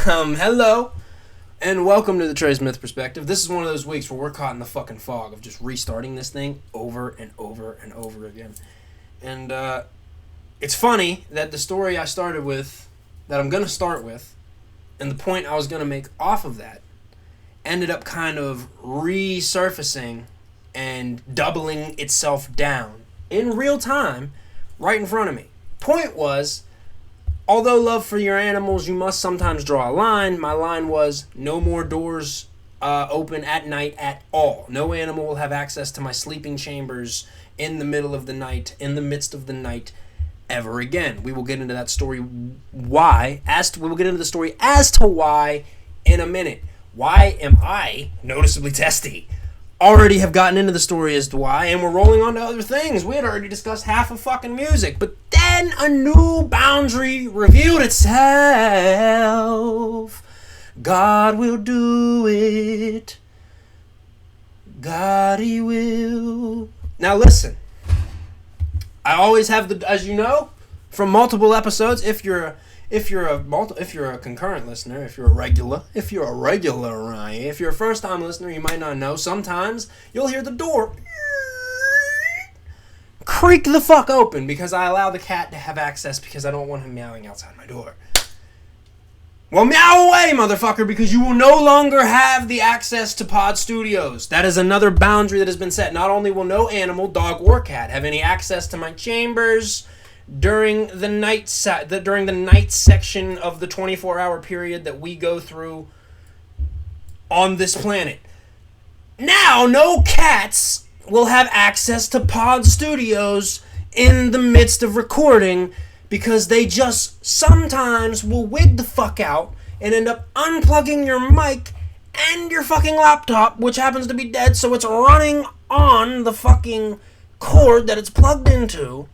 Hello, and welcome to the Trey Smith Perspective. This is one of those weeks where we're caught in the fucking fog of just restarting this thing over and over and over again. And it's funny that the story I started with, that I'm going to start with, and the point I was going to make off of that, ended up kind of resurfacing and doubling itself down in real time right in front of me. Point was, although love for your animals, you must sometimes draw a line. My line was no more doors open at night at all. No animal will have access to my sleeping chambers in the middle of the night, in the midst of the night, ever again. We will get into that story why. We will get into the story as to why in a minute. Why am I noticeably testy? Already have gotten into the story as to why, and we're rolling on to other things. We had already discussed half of fucking music, but then a new boundary revealed itself. God will do it. God, he will. Now listen, I always have as you know, from multiple episodes, if you're a concurrent listener, if you're a regular, if you're a first time listener, you might not know. Sometimes you'll hear the door creak the fuck open because I allow the cat to have access because I don't want him meowing outside my door. Well, meow away, motherfucker, because you will no longer have the access to Pod Studios. That is another boundary that has been set. Not only will no animal, dog or cat, have any access to my chambers during the night section of the 24-hour period that we go through on this planet. Now, no cats will have access to Pod Studios in the midst of recording because they just sometimes will wig the fuck out and end up unplugging your mic and your fucking laptop, which happens to be dead, so it's running on the fucking cord that it's plugged into.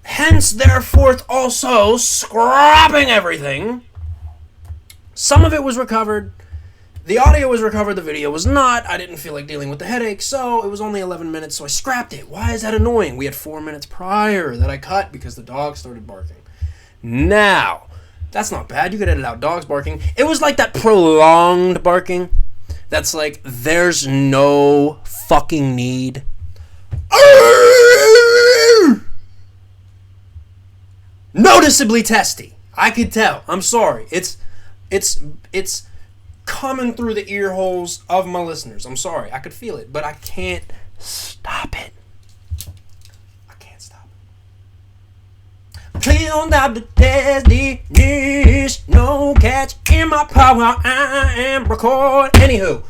Hence, therefore, also scrapping everything. Some of it was recovered. The audio was recovered. The video was not. I didn't feel like dealing with the headache, so it was only 11 minutes, so I scrapped it. Why is that annoying? We had 4 minutes prior that I cut because the dog started barking. Now, that's not bad. You could edit out dogs barking. It was like that prolonged barking. That's like, there's no fucking need. Noticeably testy. I could tell. I'm sorry. It's coming through the ear holes of my listeners. I'm sorry. I could feel it, but I can't stop it. I can't stop it. Clean out the testiness. No catch in my power. I am record. Anywho,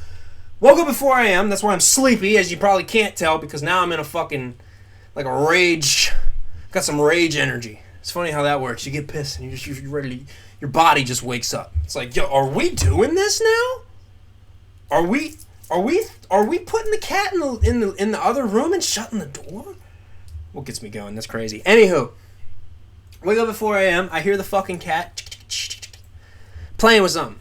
woke up at 4 a.m. That's why I'm sleepy, as you probably can't tell, because now I'm in a fucking, like a rage. Got some rage energy. It's funny how that works. You get pissed and you're ready. Your body just wakes up. It's like, yo, are we doing this now? Are we putting the cat in the other room and shutting the door? What gets me going? That's crazy. Anywho, wake up at 4 a.m. I hear the fucking cat playing with something.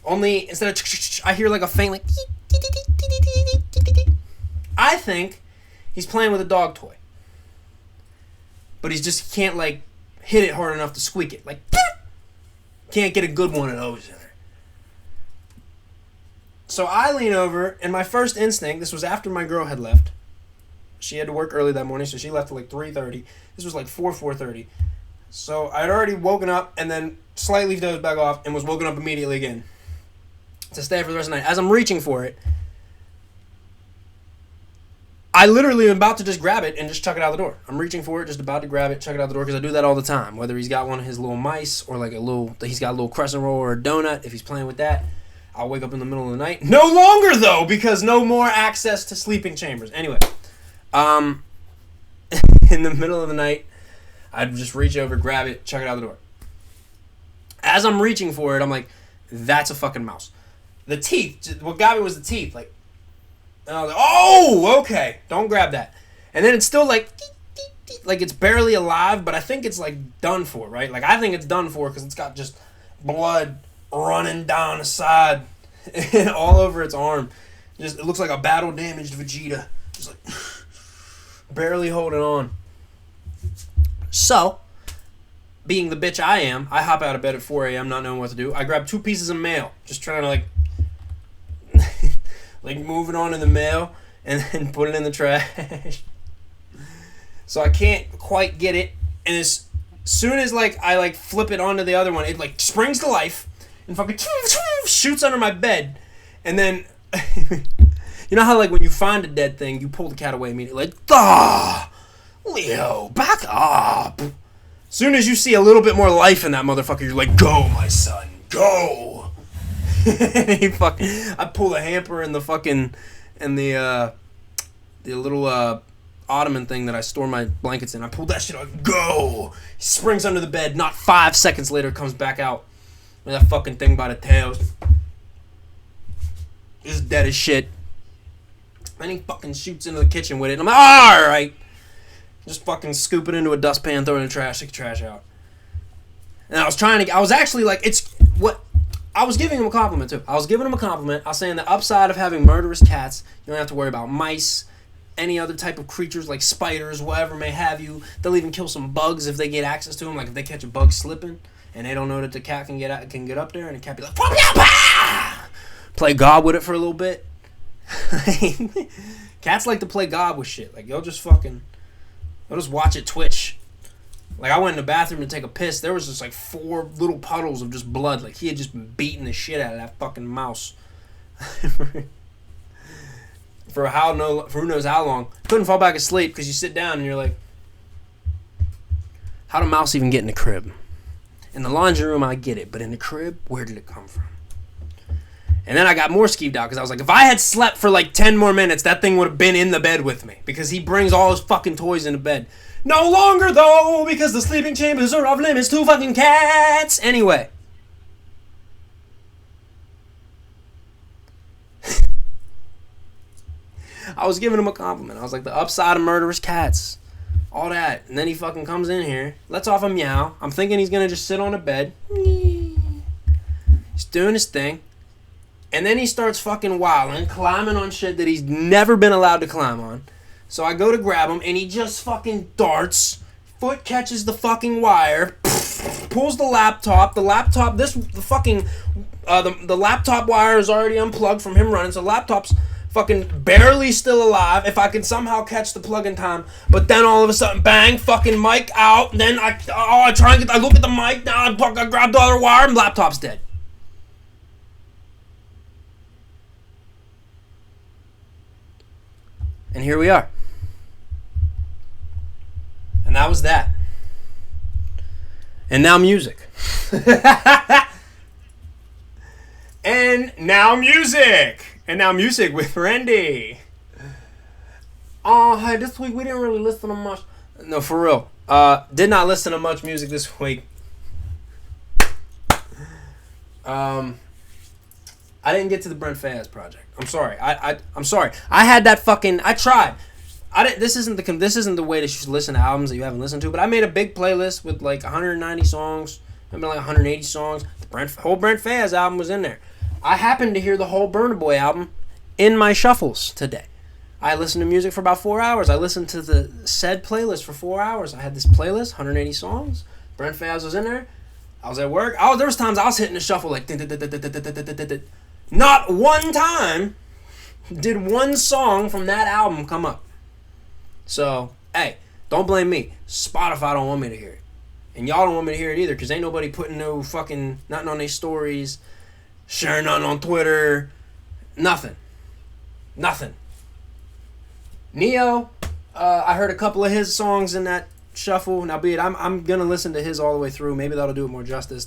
Only instead of I hear like a faint like. I think he's playing with a dog toy. But he can't, like, hit it hard enough to squeak it. Like, can't get a good one of those in there. So I lean over, and my first instinct, this was after my girl had left. She had to work early that morning, so she left at, like, 3:30. This was, like, 4:30. So I'd already woken up, and then slightly dozed back off, and was woken up immediately again to stay for the rest of the night. As I'm reaching for it, I literally am about to just grab it and just chuck it out the door. I'm reaching for it, just about to grab it, chuck it out the door, because I do that all the time. Whether he's got one of his little mice or like he's got a little crescent roll or a donut, if he's playing with that, I'll wake up in the middle of the night. No longer, though, because no more access to sleeping chambers. Anyway, in the middle of the night, I'd just reach over, grab it, chuck it out the door. As I'm reaching for it, I'm like, that's a fucking mouse. The teeth, what got me was the teeth, like, and I was like, oh, okay, don't grab that. And then it's still like it's barely alive, but I think it's like done for, right? Like I think it's done for because it's got just blood running down the side and all over its arm. It looks like a battle damaged Vegeta, just like barely holding on. So being the bitch I am, I hop out of bed at 4 a.m. not knowing what to do. I grab 2 pieces of mail, just trying to like move it on in the mail and then put it in the trash. So I can't quite get it, and as soon as I flip it onto the other one, it springs to life and fucking shoots under my bed, and then you know how when you find a dead thing, you pull the cat away immediately, Leo, back up. As soon as you see a little bit more life in that motherfucker, you're like, go, my son, go. I pull the hamper and the little ottoman thing that I store my blankets in. I pull that shit out, go. He springs under the bed. Not 5 seconds later, comes back out with that fucking thing by the tails. Just dead as shit. Then he fucking shoots into the kitchen with it. And I'm like, all right. Just fucking scoop it into a dustpan, throw it in the trash, take the trash out. And I was giving him a compliment too. I was saying the upside of having murderous cats, you don't have to worry about mice, any other type of creatures like spiders, whatever may have you. They'll even kill some bugs if they get access to them. Like if they catch a bug slipping and they don't know that the cat can get up there, and the cat be like, play God with it for a little bit. Cats like to play God with shit. Like you'll just watch it twitch. Like I went in the bathroom to take a piss. There was just 4 little puddles of just blood. Like he had just been beating the shit out of that fucking mouse. for who knows how long. Couldn't fall back asleep because you sit down and you're like, how'd a mouse even get in the crib? In the laundry room, I get it. But in the crib, where did it come from? And then I got more skeeved out because I was like, if I had slept for 10 more minutes, that thing would have been in the bed with me. Because he brings all his fucking toys into bed. No longer, though, because the sleeping chambers are off limits to fucking cats. Anyway. I was giving him a compliment. I was like, the upside of murderous cats. All that. And then he fucking comes in here, lets off a meow. I'm thinking he's going to just sit on the bed. He's doing his thing. And then he starts fucking wilding, climbing on shit that he's never been allowed to climb on. So I go to grab him, and he just fucking darts. Foot catches the fucking wire, pulls the laptop. The laptop wire is already unplugged from him running, so the laptop's fucking barely still alive. If I can somehow catch the plug in time, but then all of a sudden, bang, fucking mic out. Then I look at the mic. Now I grab the other wire, and laptop's dead. And here we are. And that was that. And now music. And now music with Randy. Oh, hey, this week we didn't really listen to much. No, for real. Did not listen to much music this week. I didn't get to the Brent Faiyaz project. I'm sorry. I'm sorry. I had that fucking. I tried. This isn't the way that you should listen to albums that you haven't listened to. But I made a big playlist with 190 songs, maybe 180 songs. The whole Brent Faiyaz album was in there. I happened to hear the whole Burna Boy album in my shuffles today. I listened to music for about 4 hours. I listened to the said playlist for 4 hours. I had this playlist, 180 songs. Brent Faiyaz was in there. I was at work. There was times I was hitting the shuffle like. Not one time did one song from that album come up. So, hey, don't blame me. Spotify don't want me to hear it. And y'all don't want me to hear it either, because ain't nobody putting no fucking, nothing on their stories, sharing nothing on Twitter, nothing. Neo, I heard a couple of his songs in that shuffle. Now, be it, I'm going to listen to his all the way through. Maybe that'll do it more justice.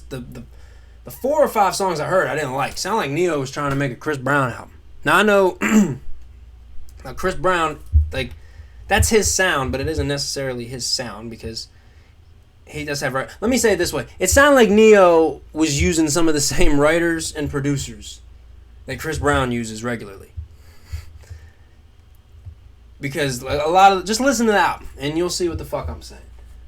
The 4 or 5 songs I heard I didn't like. Sound like Neo was trying to make a Chris Brown album. Now, I know now Chris Brown, that's his sound, but it isn't necessarily his sound because he does have... Let me say it this way. It sounded like Neo was using some of the same writers and producers that Chris Brown uses regularly. Because a lot of... Just listen to the album, and you'll see what the fuck I'm saying.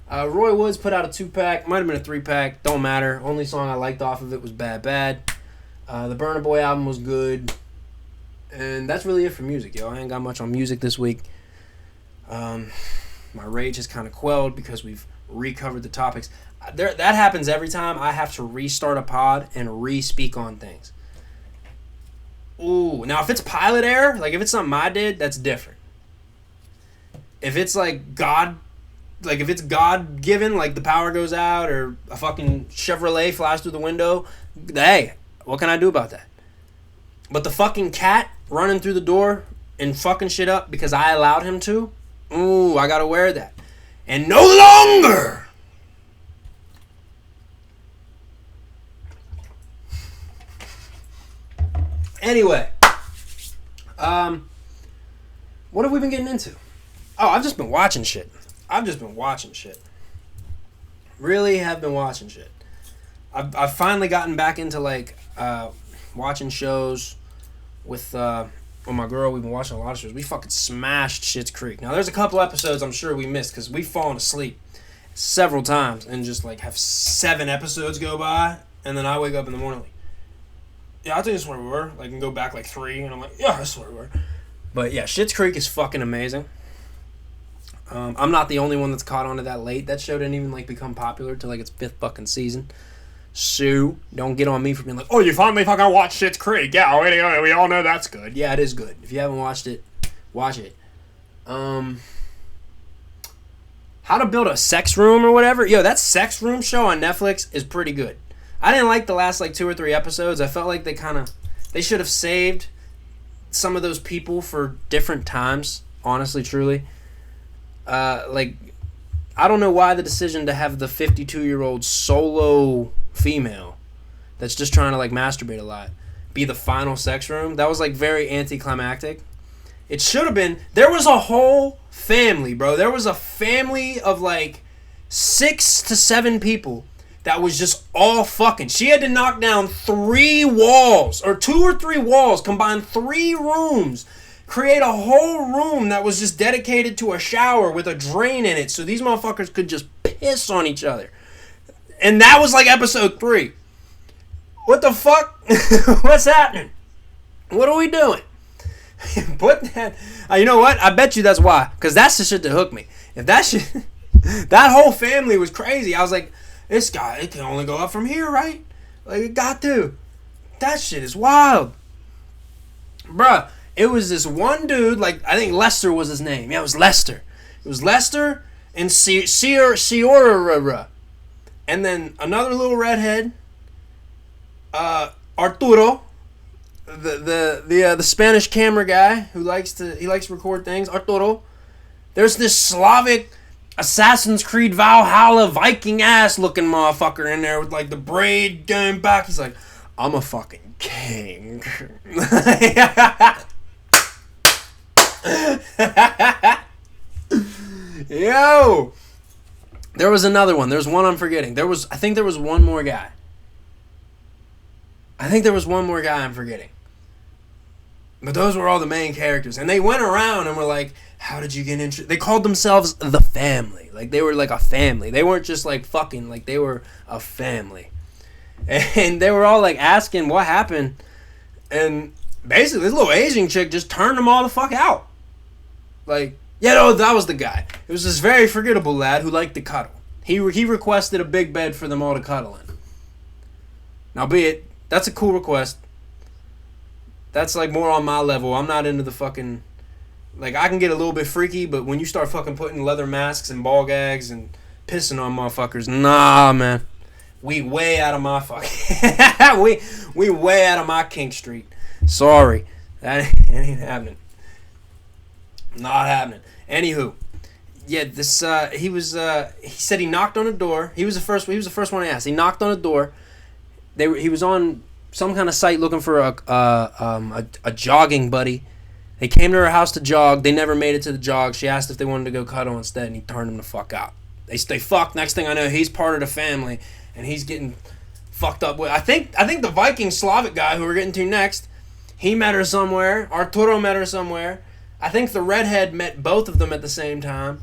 Roy Woods put out a 2-pack. Might have been a 3-pack. Don't matter. Only song I liked off of it was Bad Bad. The Burna Boy album was good. And that's really it for music, yo. I ain't got much on music this week. My rage has kind of quelled because we've recovered the topics. that happens every time I have to restart a pod and re-speak on things. Ooh, now if it's pilot error, like if it's something I did, that's different. If it's like God, like if it's God given, like the power goes out or a fucking Chevrolet flies through the window, hey, what can I do about that? But the fucking cat running through the door and fucking shit up because I allowed him to, ooh, I gotta wear that. And no longer. Anyway, what have we been getting into? Oh, I've just been watching shit. Really have been watching shit. I've finally gotten back into like watching shows with my girl. We've been watching a lot of shows. We fucking smashed Schitt's Creek. Now there's a couple episodes I'm sure we missed because we've fallen asleep several times and just like have 7 episodes go by and then I wake up in the morning like, yeah, I think that's where we were. Like, and go back like 3, and I'm like, yeah, that's where we were. But yeah, Schitt's Creek is fucking amazing. I'm not the only one that's caught on to that late. That show didn't even like become popular till like its 5th fucking season. So don't get on me for being like, oh, you finally fucking watched Schitt's Creek. Yeah, we all know that's good. Yeah, it is good. If you haven't watched it, watch it. How to Build a Sex Room or whatever. Yo, that Sex Room show on Netflix is pretty good. I didn't like the last like 2 or 3 episodes. I felt like they should have saved some of those people for different times. Honestly, truly. Like, I don't know why the decision to have the 52-year-old solo female that's just trying to like masturbate a lot be the final sex room. That was like very anticlimactic. It should have been. There was a whole family, bro. There was a family of like 6 to 7 people. That was just all fucking. She had to knock down 3 walls, or 2 or 3 walls, combine 3 rooms, create a whole room that was just dedicated to a shower with a drain in it, so these motherfuckers could just piss on each other. And that was like episode 3. What the fuck? What's happening? What are we doing? Put that. You know what? I bet you that's why, because that's the shit that hooked me. If that shit, that whole family was crazy. I was like, this guy, it can only go up from here, right? Like, it got to. That shit is wild. Bruh, it was this one dude, like, I think Lester was his name. Yeah, it was Lester. It was Lester and Ciora. And then another little redhead, Arturo, the Spanish camera guy who likes to record things, Arturo. There's this Slavic Assassin's Creed Valhalla Viking ass looking motherfucker in there with like the braid going back. He's like, I'm a fucking king. Yo, there was another one. There's one I'm forgetting. I think there was one more guy. I'm forgetting. But those were all the main characters. And they went around and were like, how did you get interested? They called themselves the family. Like, they were like a family. They weren't just like fucking. Like, they were a family. And they were all like asking what happened. And basically, this little Asian chick just turned them all the fuck out. Like, yeah, no, that was the guy. It was this very forgettable lad who liked to cuddle. He requested a big bed for them all to cuddle in. Now, be it, that's a cool request. That's like more on my level. I'm not into the fucking... Like, I can get a little bit freaky, but when you start fucking putting leather masks and ball gags and pissing on motherfuckers, nah, man. We way out of my fucking... we way out of my kink street. Sorry. That ain't happening. Not happening. Anywho. Yeah, this, he said he knocked on a door. He was the first one I asked. He knocked on a door. He was on some kind of site looking for a jogging buddy. They came to her house to jog. They never made it to the jog. She asked if they wanted to go cuddle instead, and he turned them the fuck out. They fucked. Next thing I know, he's part of the family, and he's getting fucked up with. I think the Viking Slavic guy who we're getting to next, he met her somewhere. Arturo met her somewhere. I think the redhead met both of them at the same time.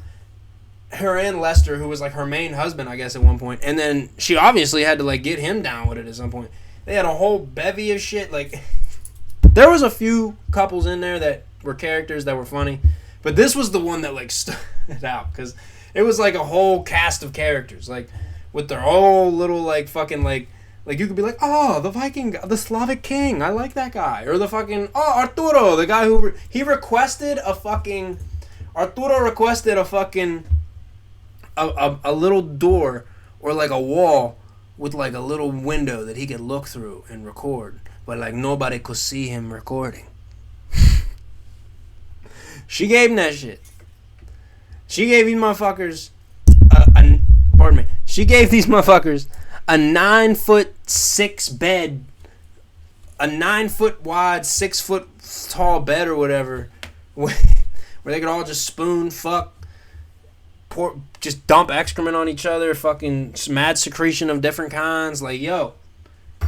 Her and Lester, who was like her main husband, I guess, at one point. And then she obviously had to like get him down with it at some point. They had a whole bevy of shit. Like, there was a few couples in there that were characters that were funny, but this was the one that like stood out because it was like a whole cast of characters. Like, with their whole little like fucking like you could be like, oh, the Viking, the Slavic king, I like that guy, or the fucking Arturo, the guy who he requested a fucking Arturo requested a fucking a little door or like a wall with like a little window that he could look through and record, but like nobody could see him recording. She gave him that shit. She gave these motherfuckers pardon me. She gave these motherfuckers a 9'6" bed, a 9 foot wide, 6 foot tall bed or whatever, where they could all just spoon, fuck, just dump excrement on each other, fucking mad secretion of different kinds. Like, yo,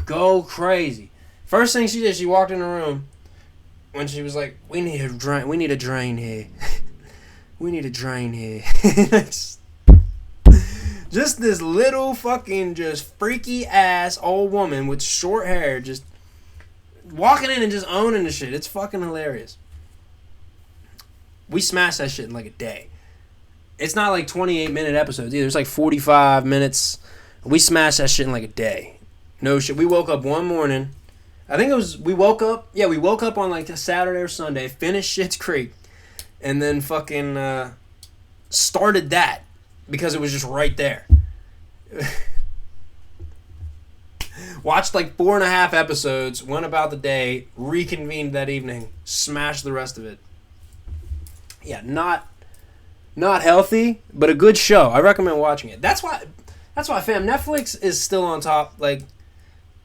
go crazy. First thing she did, she walked in the room when she was like, we need a drain here. We need a drain here. Just this little fucking just freaky ass old woman with short hair just walking in and just owning the shit. It's fucking hilarious. We smashed that shit in like a day. It's not like 28-minute episodes either. It's like 45 minutes. We smashed that shit in like a day. No shit. We woke up one morning. I think it was, we woke up on like a Saturday or Sunday, finished Schitt's Creek, and then fucking started that because it was just right there. Watched like 4.5 episodes, went about the day, reconvened that evening, smashed the rest of it. Yeah, not healthy, but a good show. I recommend watching it. That's why, fam, Netflix is still on top. Like,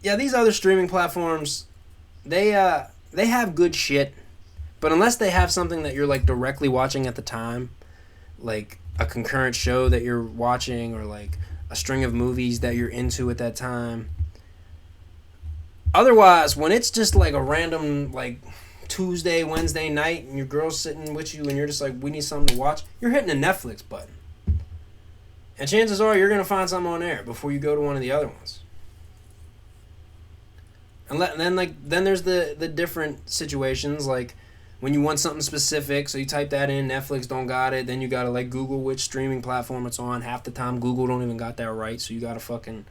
yeah, these other streaming platforms, they have good shit, but unless they have something that you're like directly watching at the time, like a concurrent show that you're watching or like a string of movies that you're into at that time. Otherwise, when it's just like a random like Tuesday, Wednesday night and your girl's sitting with you and you're just like, we need something to watch, you're hitting a Netflix button. And chances are you're going to find something on there before you go to one of the other ones. And then there's the different situations, like when you want something specific, so you type that in, Netflix don't got it, then you gotta like Google which streaming platform it's on. Half the time Google don't even got that right, so you gotta fucking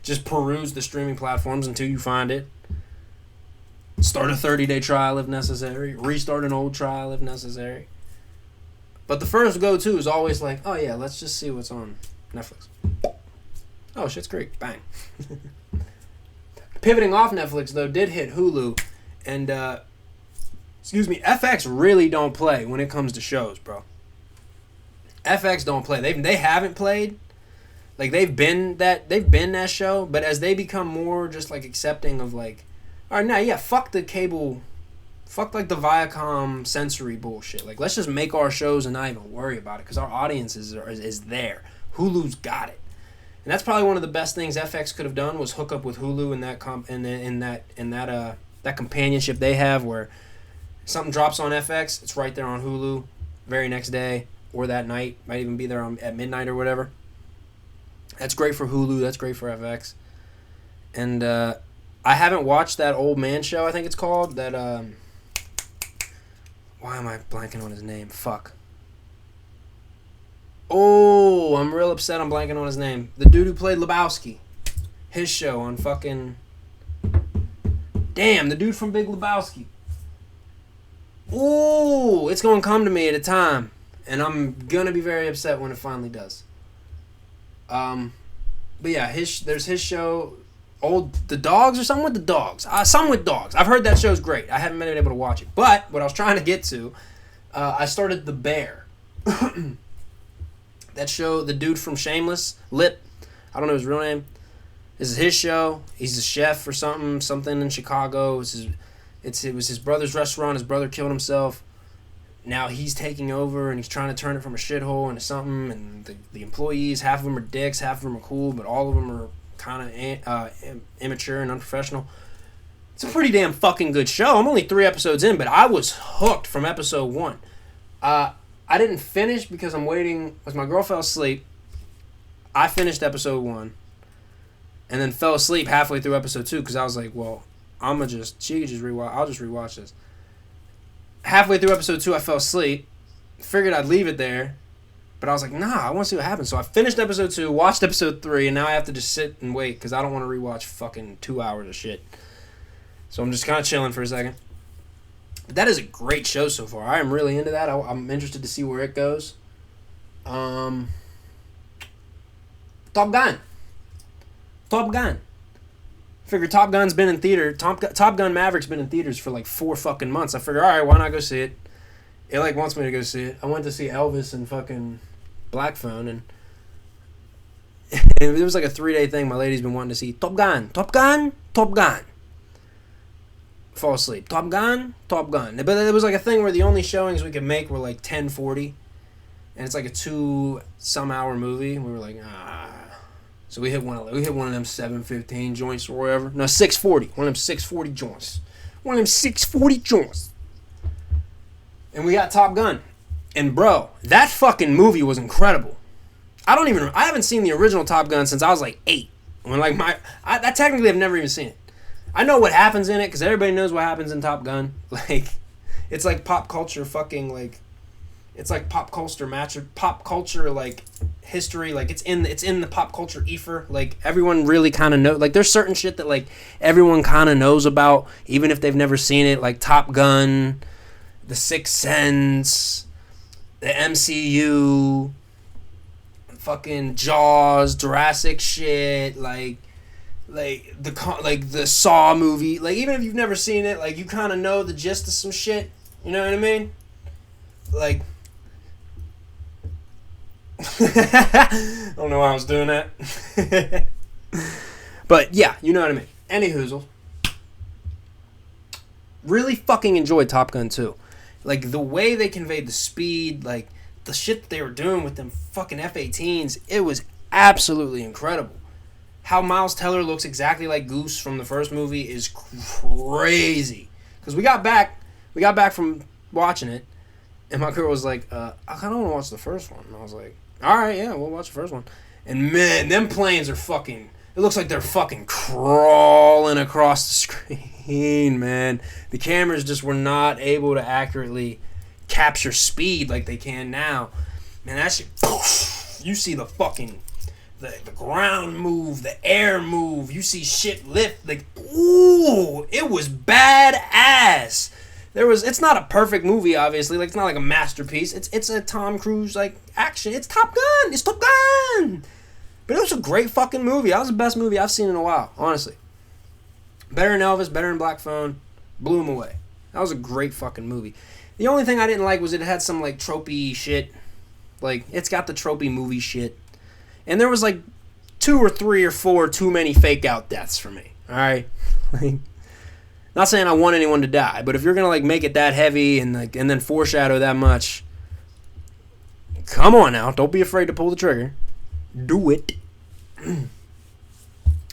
just peruse the streaming platforms until you find it. Start a 30-day trial if necessary, restart an old trial if necessary. But the first go-to is always like, oh yeah, let's just see what's on Netflix. Oh, Schitt's Creek, bang. Pivoting off Netflix, though, did hit Hulu, and, FX really don't play when it comes to shows, bro. FX don't play. They haven't played. Like, they've been that show, but as they become more just, like, accepting of, like, all right, now, yeah, fuck the cable, fuck, like, the Viacom sensory bullshit. Like, let's just make our shows and not even worry about it, because our audience is there. Hulu's got it. And that's probably one of the best things FX could have done was hook up with Hulu and that companionship they have where something drops on FX, it's right there on Hulu, very next day or that night, might even be there at midnight or whatever. That's great for Hulu. That's great for FX. And I haven't watched that old man show. I think it's called that. Why am I blanking on his name? Fuck. Oh, I'm real upset I'm blanking on his name. The dude who played Lebowski. His show on fucking... Damn, the dude from Big Lebowski. Ooh, it's going to come to me at a time. And I'm going to be very upset when it finally does. But yeah, there's his show... The Dogs or something with the Dogs. Something with Dogs. I've heard that show's great. I haven't been able to watch it. But what I was trying to get to, I started The Bear. That show, the dude from Shameless, Lip, I don't know his real name. This is his show. He's a chef or something in Chicago. It was his brother's restaurant. His brother killed himself. Now he's taking over and he's trying to turn it from a shithole into something. And the employees, half of them are dicks, half of them are cool, but all of them are kind of immature and unprofessional. It's a pretty damn fucking good show. I'm only 3 episodes in, but I was hooked from episode 1. I didn't finish because I'm waiting, because my girl fell asleep. I finished episode 1 and then fell asleep halfway through episode 2 because I was like, well, I'll just rewatch this. Halfway through episode 2, I fell asleep. Figured I'd leave it there, But I was like, nah, I want to see what happens. So I finished episode 2, watched episode 3, and now I have to just sit and wait because I don't want to rewatch fucking 2 hours of shit. So I'm just kind of chilling for a second. But that is a great show so far. I am really into that. I'm interested to see where it goes. Top Gun. Figure Top Gun's been in theater. Top Gun Maverick's been in theaters for like 4 fucking months. I figure, all right, why not go see it? It like wants me to go see it. I went to see Elvis and fucking Black Phone, and it was like a 3-day thing. My lady's been wanting to see Top Gun. Fall asleep. Top Gun. But it was like a thing where the only showings we could make were like 10:40, and it's like a 2-some-hour movie. We were like, ah. So we hit one of them 7:15 joints or whatever. No, 6:40. One of them 6:40 joints. And we got Top Gun. And bro, that fucking movie was incredible. I haven't seen the original Top Gun since I was like 8. When like I technically have never even seen it. I know what happens in it because everybody knows what happens in Top Gun. Like, it's like pop culture fucking like, it's like pop culture like history. Like it's in the pop culture ether. Like everyone really kind of know. Like there's certain shit that like everyone kind of knows about, even if they've never seen it. Like Top Gun, The Sixth Sense, the MCU, fucking Jaws, Jurassic shit, like the Saw movie. Like even if you've never seen it, like you kind of know the gist of some shit. You know what I mean? Like I don't know why I was doing that. But yeah, you know what I mean. Anyhoozle. Really fucking enjoyed Top Gun 2. Like the way they conveyed the speed, like the shit that they were doing with them fucking F-18s, it was absolutely incredible. How Miles Teller looks exactly like Goose from the first movie is crazy. Because we got back from watching it, and my girl was like, I kind of want to watch the first one. And I was like, all right, yeah, we'll watch the first one. And man, them planes are fucking, it looks like they're fucking crawling across the screen, man. The cameras just were not able to accurately capture speed like they can now. Man, that shit, you see the fucking, the ground move, the air move, you see shit lift, like, ooh, it was badass. It's not a perfect movie, obviously, like, it's not like a masterpiece, it's a Tom Cruise, like, action, it's Top Gun, but it was a great fucking movie. That was the best movie I've seen in a while, honestly. Better than Elvis, better than Black Phone, blew him away. That was a great fucking movie. The only thing I didn't like was it had some, like, tropey shit, like, it's got the tropey movie shit. And there was like 2 or 3 or 4 too many fake out deaths for me. Alright? Like, not saying I want anyone to die, but if you're gonna like make it that heavy and then foreshadow that much, come on now, don't be afraid to pull the trigger. Do it.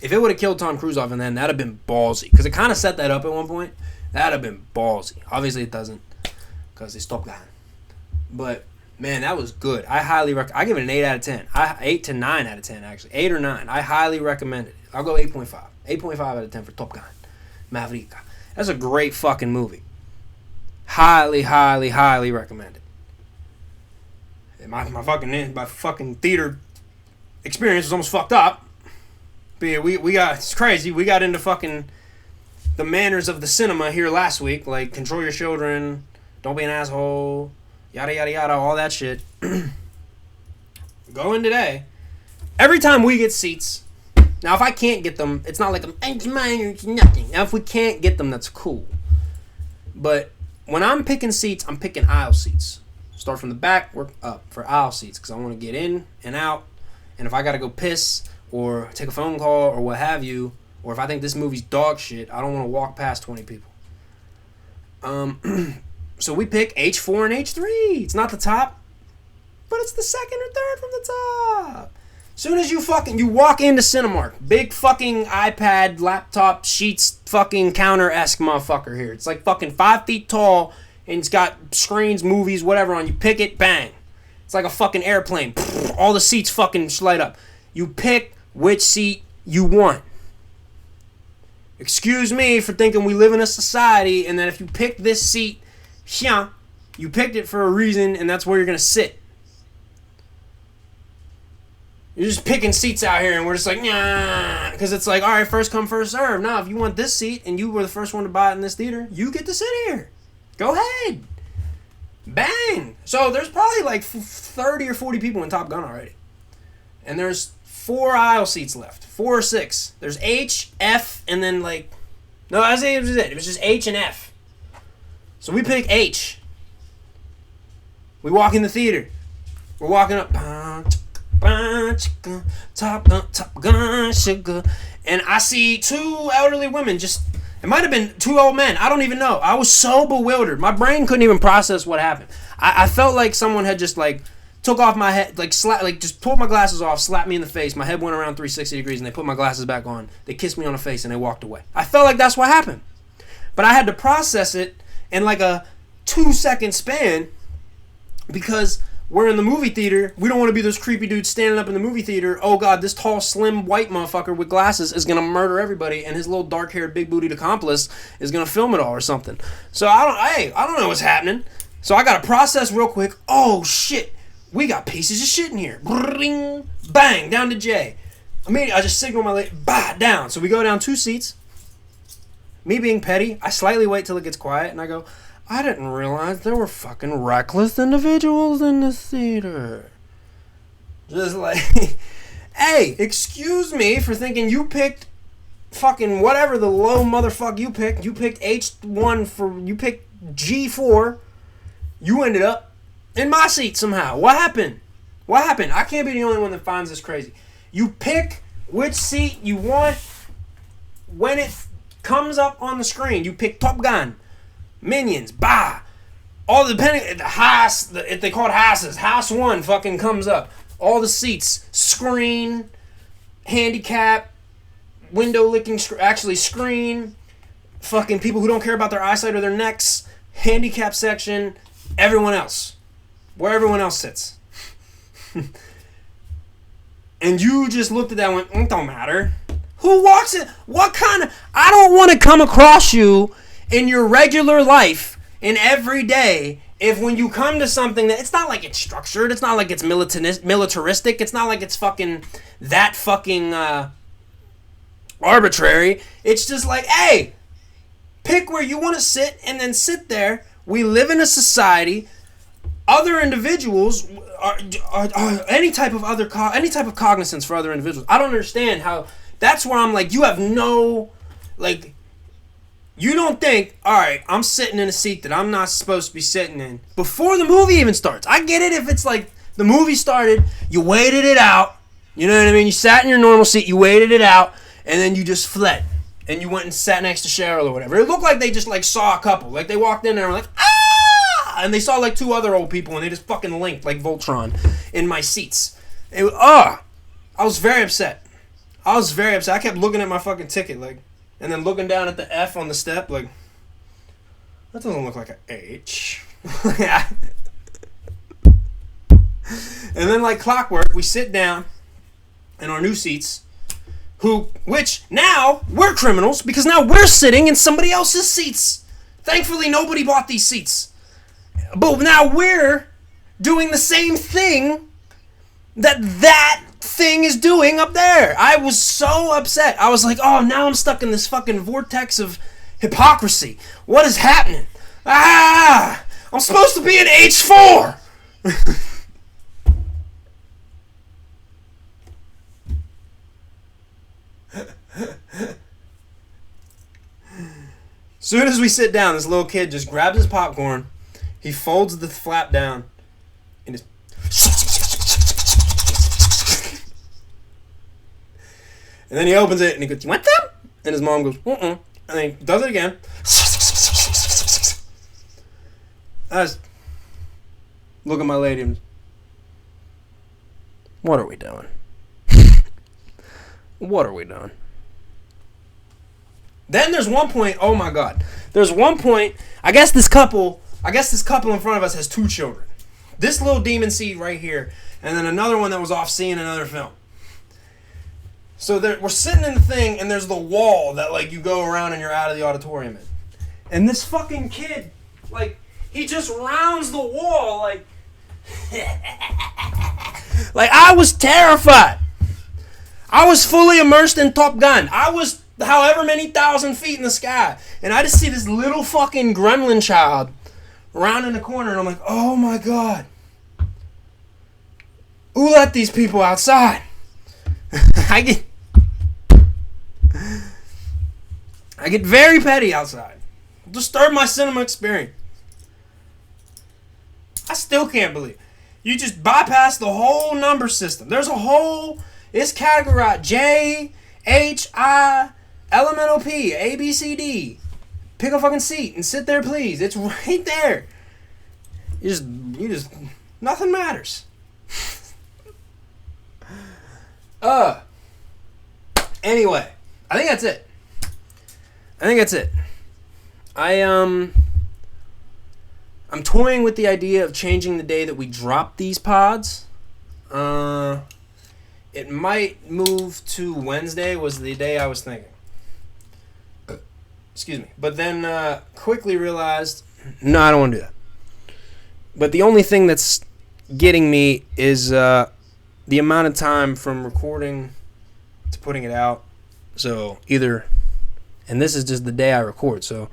If it would have killed Tom Cruise off and then that'd have been ballsy. Because it kind of set that up at one point. That'd have been ballsy. Obviously it doesn't. Because they stopped that. But man, that was good. I highly recommend. I give it an 8 out of 10. 8 to 9 out of 10, actually. 8 or 9. I highly recommend it. I'll go 8.5. 8.5 out of 10 for Top Gun Maverick. That's a great fucking movie. Highly, highly, highly recommend it. My fucking theater experience was almost fucked up. But yeah, it's crazy. We got into fucking the manners of the cinema here last week. Like, control your children. Don't be an asshole. Yada, yada, yada, all that shit. Go in today. Every time we get seats, now if I can't get them, it's not like it's mine or it's nothing. Now if we can't get them, that's cool. But when I'm picking seats, I'm picking aisle seats. Start from the back, work up for aisle seats because I want to get in and out. And if I got to go piss or take a phone call or what have you, or if I think this movie's dog shit, I don't want to walk past 20 people. So we pick H4 and H3. It's not the top, but it's the second or third from the top. Soon as you walk into Cinemark, big fucking iPad, laptop, sheets, fucking counter-esque motherfucker here. It's like fucking 5 feet tall, and it's got screens, movies, whatever on. You pick it, bang. It's like a fucking airplane. All the seats fucking light up. You pick which seat you want. Excuse me for thinking we live in a society, and that if you pick this seat, yeah, you picked it for a reason, and that's where you're going to sit. You're just picking seats out here, and we're just like, nah. Because it's like, all right, first come, first serve. Now, if you want this seat, and you were the first one to buy it in this theater, you get to sit here. Go ahead. Bang. So there's probably like 30 or 40 people in Top Gun already. And there's 4 aisle seats left. 4 or 6. There's H, F, and then like... No, I say it was it. It was just H and F. So we pick H. We walk in the theater. We're walking up. Top Gun, sugar. And I see 2 elderly women just... It might have been 2 old men. I don't even know. I was so bewildered. My brain couldn't even process what happened. I felt like someone had just like took off my head, like just pulled my glasses off, slapped me in the face. My head went around 360 degrees, and they put my glasses back on. They kissed me on the face, and they walked away. I felt like that's what happened. But I had to process it in like a 2-second span because we're in the movie theater. We don't want to be those creepy dudes standing up in the movie theater. Oh, God, this tall, slim, white motherfucker with glasses is going to murder everybody, and his little dark-haired, big-bootied accomplice is going to film it all or something. So I don't know what's happening. So I got to process real quick. Oh, shit. We got pieces of shit in here. Bring, bang, down to J. Immediately, I just signal my lady, bah, down. So we go down 2 seats. Me being petty, I slightly wait till it gets quiet, and I go, I didn't realize there were fucking reckless individuals in this theater. Just like, hey, excuse me for thinking you picked fucking whatever the low motherfucker you picked. You picked H1 you picked G4. You ended up in my seat somehow. What happened? What happened? I can't be the only one that finds this crazy. You pick which seat you want when it comes up on the screen. You pick Top Gun, Minions, bah. All depending, the house, if they call it houses, house 1 fucking comes up. All the seats, screen, handicap, window licking, actually screen, fucking people who don't care about their eyesight or their necks, handicap section, everyone else. Where everyone else sits. And you just looked at that and went, it don't matter. Who walks in? What kind of... I don't want to come across you in your regular life in every day if when you come to something that... It's not like it's structured. It's not like it's militaristic. It's not like it's fucking... That fucking... arbitrary. It's just like, hey, pick where you want to sit and then sit there. We live in a society... Other individuals are any type of cognizance for other individuals. I don't understand how. That's where I'm like, you have no, like, you don't think, all right, I'm sitting in a seat that I'm not supposed to be sitting in before the movie even starts. I get it if it's like the movie started, you waited it out, you know what I mean? You sat in your normal seat, you waited it out, and then you just fled and you went and sat next to Cheryl or whatever. It looked like they just like saw a couple, like they walked in there and were like, ah. And they saw like 2 other old people, and they just fucking linked like Voltron in my seats. I was very upset. I kept looking at my fucking ticket, like, and then looking down at the F on the step, like, that doesn't look like an H. And then like clockwork, we sit down in our new seats. Which now we're criminals because now we're sitting in somebody else's seats. Thankfully, nobody bought these seats. But now we're doing the same thing that thing is doing up there. I was so upset. I was like, oh, now I'm stuck in this fucking vortex of hypocrisy. What is happening? I'm supposed to be in H4. Soon as we sit down, this little kid just grabs his popcorn. He folds the flap down and just... And then he opens it and he goes, you want them? And his mom goes, And then he does it again. I just look at my lady and... What are we doing? What are we doing? Then there's one point, oh my God. There's one point, I guess this couple in front of us has 2 children. This little demon seed right here, and then another one that was off seeing another film. So we're sitting in the thing, and there's the wall that like you go around and you're out of the auditorium in. And this fucking kid, like, he just rounds the wall, like... like, I was terrified. I was fully immersed in Top Gun. I was however many thousand feet in the sky. And I just see this little fucking gremlin child around in the corner. And I'm like, oh my God. Who let these people outside? I get very petty outside. Disturb my cinema experience. I still can't believe it. You just bypass the whole number system. There's a whole... It's categorized J, H, I, elemental P, A, B, C, D. Pick a fucking seat and sit there, please. It's right there. You just... Nothing matters. Anyway. I think that's it. I'm toying with the idea of changing the day that we drop these pods. It might move to Wednesday was the day I was thinking. Excuse me. But then quickly realized, no, I don't want to do that. But the only thing that's getting me is the amount of time from recording to putting it out. So either, and this is just the day I record, so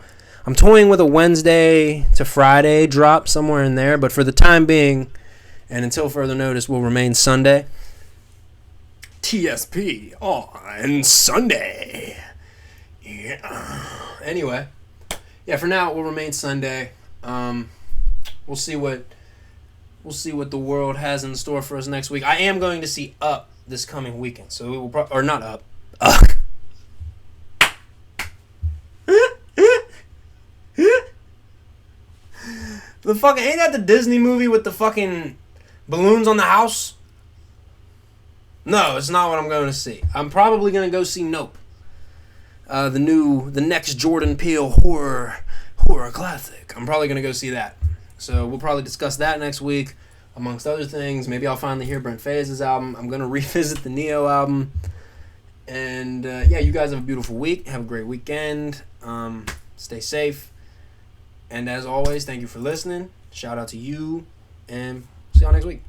I'm toying with a Wednesday to Friday drop somewhere in there, but for the time being, and until further notice, will remain Sunday. TSP on Sunday. Yeah. Anyway, yeah, for now it will remain Sunday. We'll see what the world has in store for us next week. I am going to see Up this coming weekend, so we will or not Up. The fucking ain't that the Disney movie with the fucking balloons on the house? No, it's not what I'm going to see. I'm probably going to go see Nope. The next Jordan Peele horror classic. I'm probably going to go see that. So we'll probably discuss that next week, amongst other things. Maybe I'll finally hear Brent Faiyaz's album. I'm going to revisit the Neo album. And yeah, you guys have a beautiful week. Have a great weekend. Stay safe. And as always, thank you for listening. Shout out to you. And see y'all next week.